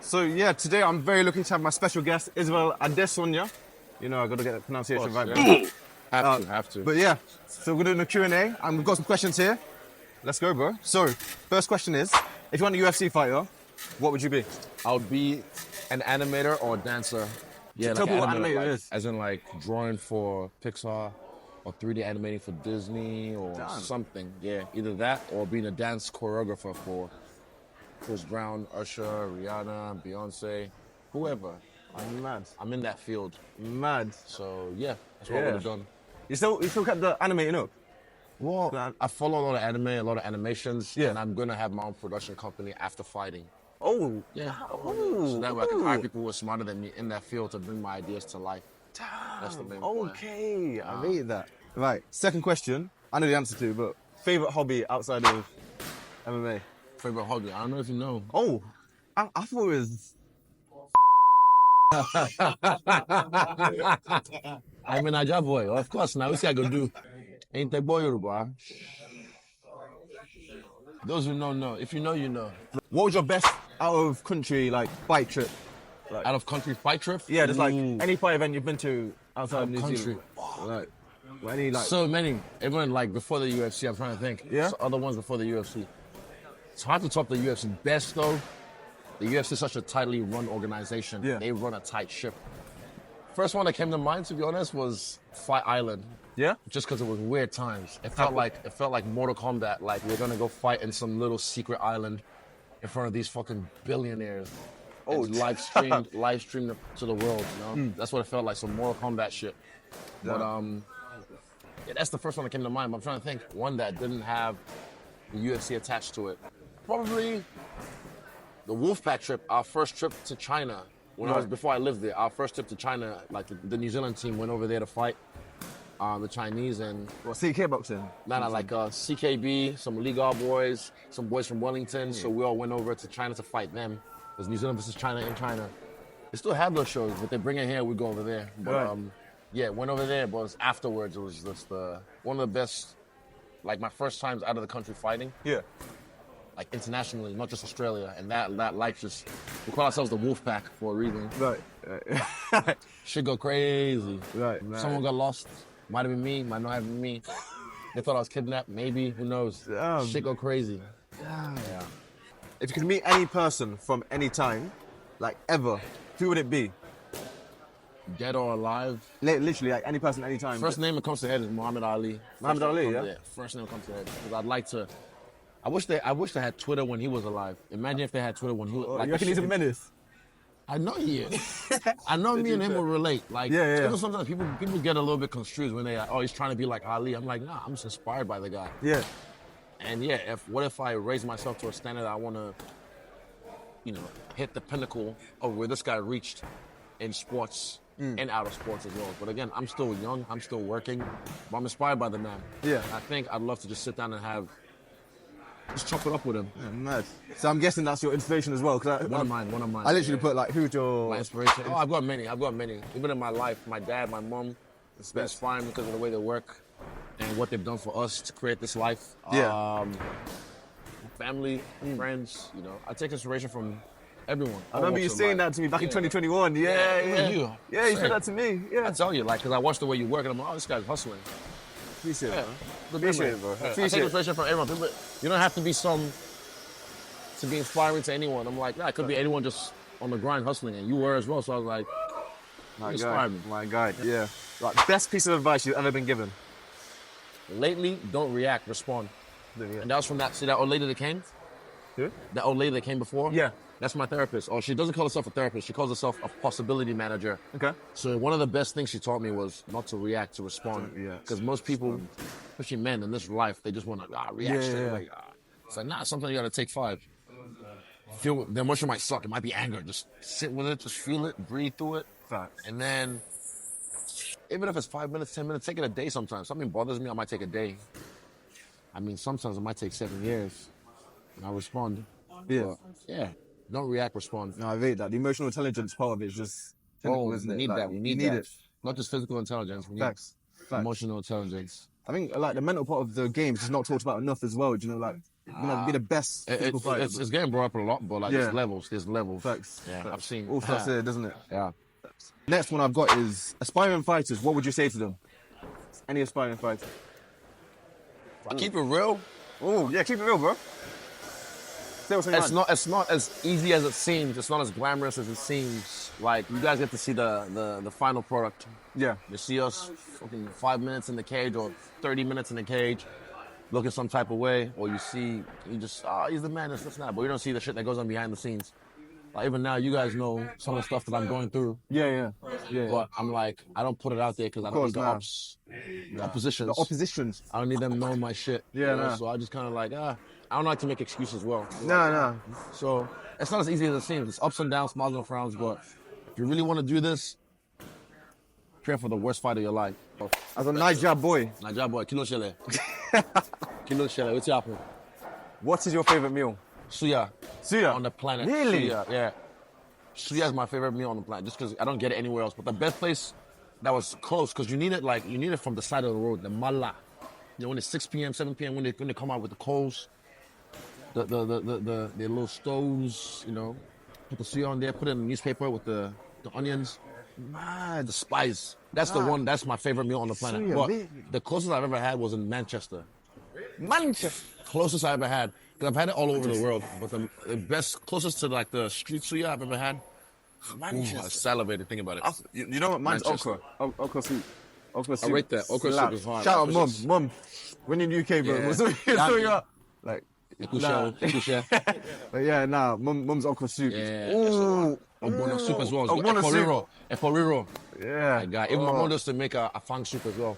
So yeah, today I'm very lucky to have my special guest, Israel Adesanya. You know, I got to get the pronunciation right. Yeah. Have to. But yeah, so we're doing a Q&A, and we've got some questions here. Let's go, bro. So, first question is, if you want a UFC fighter, what would you be? I would be an animator or a dancer. Yeah, Tell like me what animator, animator like, is. as in like drawing for Pixar or 3D animating for Disney or Damn. something. Yeah, either that or being a dance choreographer for Chris Brown, Usher, Rihanna, Beyonce, whoever. I'm mad. I'm in that field. Mad. So yeah, that's what I would have done. You still kept the animating up? Well, I follow a lot of anime, a lot of animations, Yeah. and I'm gonna have my own production company after fighting. Oh. Yeah. Oh. So that way I can hire people who are smarter than me in that field to bring my ideas to life. That's the main point. Okay, I rate that. Right, second question. I know the answer to, but favorite hobby outside of MMA? Favorite hobby? I don't know if you know. Oh, I thought it was. I'm a Naija boy, of course. Now, what I go do? Ain't that boy Yoruba? Those who know. If you know, you know. What was your best out of country like fight trip? Like, Out of country fight trip? yeah, just like Ooh. any fight event you've been to outside of New country. Zealand. Like, any like. So many. Even like before the UFC, I'm trying to think. Yeah? So other ones before the UFC. It's hard to top the UFC. Best though, the UFC is such a tightly run organization. Yeah. They run a tight ship. First one that came to mind, to be honest, was Fight Island. Yeah. Just because it was weird times. It felt like Mortal Kombat. Like we're gonna go fight in some little secret island in front of these fucking billionaires. Oh, And live streamed to the world. You know, that's what it felt like. Some Mortal Kombat shit. But yeah, that's the first one that came to mind. But I'm trying to think one that didn't have the UFC attached to it. Probably the Wolfpack trip. Our first trip to China. Before I lived there, our first trip to China, like the New Zealand team went over there to fight the Chinese and What, CK boxing? like CKB, some Liga boys, some boys from Wellington. So we all went over to China to fight them. It was New Zealand versus China in China. They still have those shows, but they bring it here, we go over there. But yeah, went over there, but afterwards it was just one of the best, like my first times out of the country fighting. Yeah. Like internationally, not just Australia, and that like just we call ourselves the Wolfpack for a reason. Right. Shit go crazy. Right. Someone got lost. Might have been me. Might not have been me. They thought I was kidnapped. Maybe. Who knows? Damn. Shit go crazy. Yeah. If you could meet any person from any time, like ever, who would it be? Dead or alive. Literally, like any person, any time. First name that comes to head is Muhammad Ali. Muhammad Ali, yeah? First name that comes to head. Because I'd like to. I wish they had Twitter when he was alive. Imagine if they had Twitter when he was. Oh, like, you reckon he's a menace? I know he is. I know me and him will relate. Like, Yeah. even sometimes people get a little bit confused when they like, oh, he's trying to be like Ali. I'm like, nah, I'm just inspired by the guy. Yeah. And yeah, what if I raise myself to a standard that I want to, hit the pinnacle of where this guy reached in sports and out of sports as well. But again, I'm still young. I'm still working. But I'm inspired by the man. Yeah. I think I'd love to just sit down and just chop it up with him. Yeah, mad. So I'm guessing that's your inspiration as well. Cause One of mine. I literally put like, who's your... My inspiration? Oh, I've got many. Even in my life, my dad, my mom, they inspire me because of the way they work and what they've done for us to create this life. Yeah. Family, friends, I take inspiration from everyone. I remember you saying that to me back in 2021. Yeah. You. Yeah, you said that to me. Yeah. I tell you, because I watch the way you work and I'm like, oh, this guy's hustling. Appreciate it, bro. Good Appreciate memory. it, bro. I take Appreciate it. inspiration from everyone. You don't have to be to be inspiring to anyone. I'm like, it could be anyone just on the grind hustling, and you were as well. So I was like, inspire me. My guy. Yeah. Like, best piece of advice you've ever been given? Lately, don't react, respond. And that was from that old lady that came? Who? That old lady that came before? Yeah. That's my therapist. Oh, she doesn't call herself a therapist. She calls herself a possibility manager. Okay. So one of the best things she taught me was not to react, to respond. Because most people, especially men in this life, they just want to react straight away. It's like, sometimes you got to take 5. Feel the emotion might suck. It might be anger. Just sit with it. Just feel it. Breathe through it. Facts. And then, even if it's 5 minutes, 10 minutes, take it a day sometimes. Something bothers me, I might take a day. I mean, sometimes it might take 7 years. And I respond. Yeah. But, yeah. Don't react, respond. No, I rate that. The emotional intelligence part of it is just technical, isn't it? We need that. We need it. Not just physical intelligence. We need Facts. emotional intelligence. I think like the mental part of the game is just not talked about enough as well. You know, like gonna be the best physical fighter? It's getting brought up a lot, but like Yeah. there's levels. There's levels. Facts. Yeah, Facts. I've seen. All starts here, doesn't it? Yeah. Next one I've got is aspiring fighters. What would you say to them? Any aspiring fighter? I keep it real. Oh yeah, keep it real, bro. Say what's on your mind. It's not as easy as it seems. It's not as glamorous as it seems. Like you guys get to see the final product. Yeah. You see us fucking 5 minutes in the cage or 30 minutes in the cage, looking some type of way, or you just he's the man, that's not. But you don't see the shit that goes on behind the scenes. Like even now, you guys know some of the stuff that I'm going through. Yeah. But I'm like, I don't put it out there because I don't need the oppositions. The oppositions. I don't need them knowing my shit. Yeah, you know? nah. So I just kind of like, I don't like to make excuses as well. No. So it's not as easy as it seems. It's ups and downs, smiles and frowns. But if you really want to do this, prepare for the worst fight of your life. As a Niger boy, Kilo Shele. Kilo Shele, what's happening? what is your favorite meal? Suya. Suya? On the planet. Really? Suya, yeah. Suya is my favorite meal on the planet, just because I don't get it anywhere else. But the best place that was close, because you need it from the side of the road, the mala. You know, when it's 6 p.m., 7 p.m., when they come out with the coals, the little stoves, you know, put the suya on there, put it in the newspaper with the onions. Man, the spice. That's the one. That's my favorite meal on the planet. Suya, But really? the closest I've ever had was in Manchester. Manchester. Closest I ever had. Because I've had it all over the world. But the best, closest to like the street suya I've ever had. Manchester. I salivated thinking about it. You know what? Mine's Manchester. okra soup. Okra soup. rate that. Okra soup is hard. Shout out, That's mum. When in UK, bro. Yeah. What's up? Like, nah. Ikushel. But yeah, nah. Mum's okra soup. Yeah. Ooh. Ogbono soup as well. Ogbono soup. Eporiro. Yeah. My God. Even my mom used to make a fang soup as well.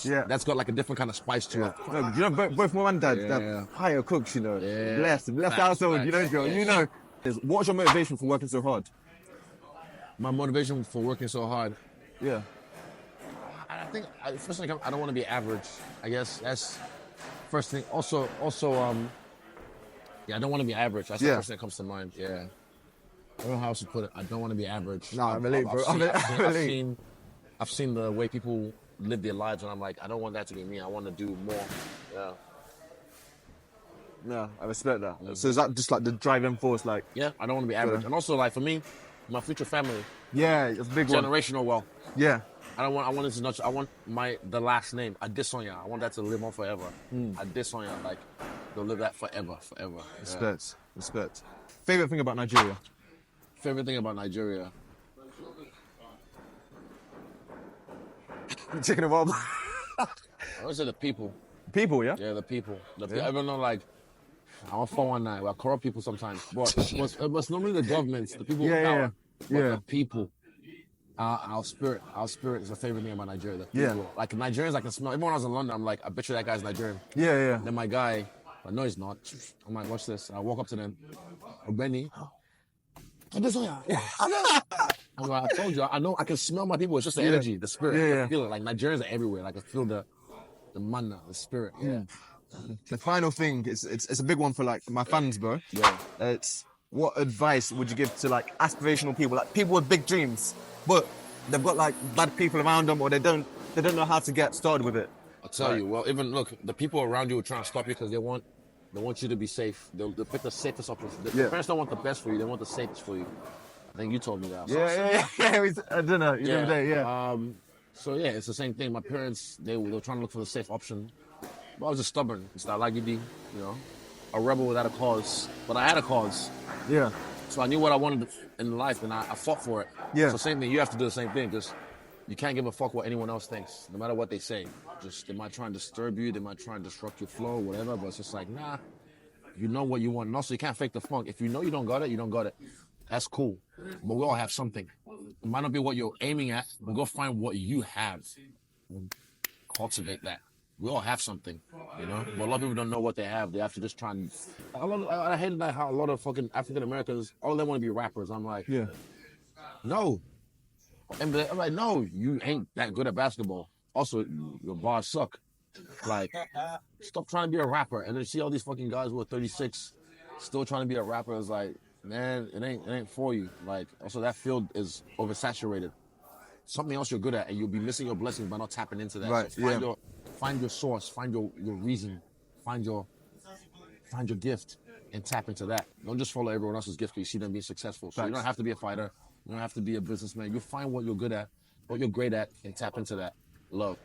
Yeah. That's got like a different kind of spice to it. No, you know, both mum and dad, Yeah. they're higher cooks, you know. Yeah. Blessed Facts, household, you know, facts. girl. You know. What's your motivation for working so hard? My motivation for working so hard. Yeah. I think first thing, I don't want to be average. I guess that's first thing. Also, yeah, I don't want to be average. That's the Yeah. first thing that comes to mind. Yeah. I don't know how else to put it. I don't want to be average. Nah, I relate, bro. I've seen the way people live their lives, and I'm like, I don't want that to be me. I want to do more. Yeah. Yeah, I respect that. So is that just like the driving force, like? Yeah, I don't want to be average. And also, like for me, my future family, Yeah, it's a big one. generational wealth. Yeah. I want it to not. I want the last name Adesanya. I want that to live on forever. Adesanya, like they'll live that forever. Yeah. Respect. Favorite thing about Nigeria? Favorite thing about Nigeria? Taking a while. I would say the people. People, yeah? Yeah, the people. Even though like I'm a 419, we're corrupt people sometimes, but it's normally the governments, the people with power, but the people. Our spirit is a favorite thing about Nigeria. The people. Like Nigerians, I can smell. Even when I was in London, I'm like, I bet you that guy's Nigerian. Yeah. Then my guy, but no, he's not. I'm like, watch this. I walk up to them, Benny. I'm like, I told you, I know, I can smell my people. It's just the energy, the spirit. I can feel it. Like Nigerians are everywhere. Like I feel the manna, the spirit. Yeah. The final thing is it's a big one for like my fans, bro. Yeah. It's what advice would you give to like aspirational people, like people with big dreams, but they've got like bad people around them, or they don't know how to get started with it. I'll tell you. Well, even look, the people around you will try and stop you because they want you to be safe. They'll pick the safest option. The parents don't want the best for you; they want the safest for you. I think you told me that. Yeah. I don't know. You know that, yeah. So yeah, it's the same thing. My parents, they were trying to look for the safe option. But I was just stubborn. It's not like you know, a rebel without a cause. But I had a cause. Yeah. So I knew what I wanted in life, and I fought for it. Yeah. So same thing. You have to do the same thing. Just you can't give a fuck what anyone else thinks, no matter what they say. Just they might try and disturb you. They might try and disrupt your flow, whatever. But it's just like, nah. You know what you want, and also you can't fake the funk. If you know you don't got it, you don't got it. That's cool. But we all have something. It might not be what you're aiming at, but go find what you have and cultivate that. We all have something, you know? But a lot of people don't know what they have. They have to just try and... I hate that how a lot of fucking African Americans, all they want to be rappers. I'm like, no. And I'm like, no, you ain't that good at basketball. Also, your bars suck. Like, stop trying to be a rapper. And then you see all these fucking guys who are 36 still trying to be a rapper. It's like, man, it ain't for you. Like, also that field is oversaturated. Something else you're good at, and you'll be missing your blessings by not tapping into that. Right, So find your source, find your reason, find find your gift and tap into that. Don't just follow everyone else's gift because you see them being successful. So you Facts. don't have to be a fighter. You don't have to be a businessman. You find what you're good at, what you're great at, and tap into that. Love.